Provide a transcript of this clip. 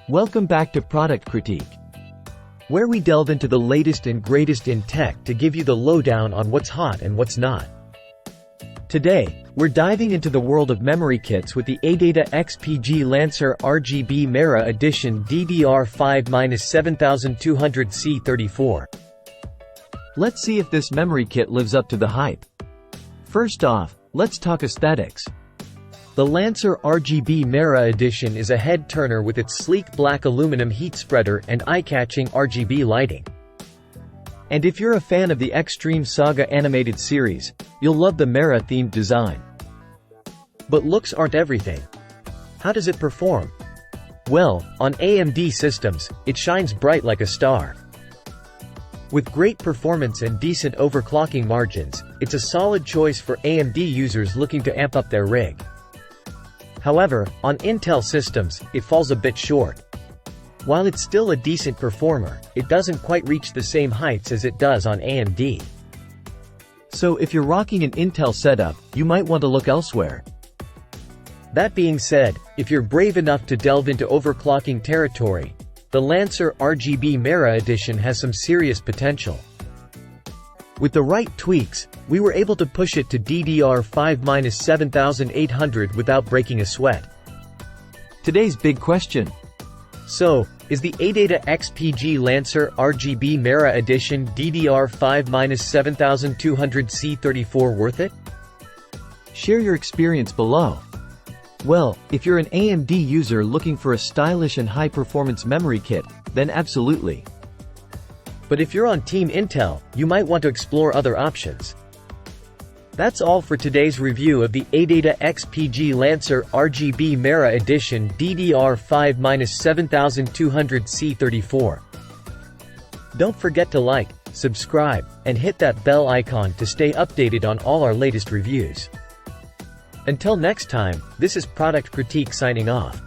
Welcome back to Product Critique, where we delve into the latest and greatest in tech to give you the lowdown on what's hot and what's not. Today, we're diving into the world of memory kits with the Adata XPG Lancer RGB Mera Edition DDR5-7200 C34. Let's see if this memory kit lives up to the hype. First off, let's talk aesthetics. The Lancer RGB Mera Edition is a head-turner with its sleek black aluminum heat spreader and eye-catching RGB lighting. And if you're a fan of the Extreme Saga animated series, you'll love the Mera-themed design. But looks aren't everything. How does it perform? Well, on AMD systems, it shines bright like a star. With great performance and decent overclocking margins, it's a solid choice for AMD users looking to amp up their rig. However, on Intel systems, it falls a bit short. While it's still a decent performer, it doesn't quite reach the same heights as it does on AMD. So if you're rocking an Intel setup, you might want to look elsewhere. That being said, if you're brave enough to delve into overclocking territory, the Lancer RGB Mera Edition has some serious potential. With the right tweaks, we were able to push it to DDR5-7800 without breaking a sweat. Today's big question. So, is the Adata XPG Lancer RGB Mera Edition DDR5-7200 C34 worth it? Share your experience below. Well, if you're an AMD user looking for a stylish and high-performance memory kit, then absolutely. But if you're on Team Intel, you might want to explore other options. That's all for today's review of the Adata XPG Lancer RGB Mera Edition DDR5-7200 C34. Don't forget to like, subscribe, and hit that bell icon to stay updated on all our latest reviews. Until next time, this is Product Critique signing off.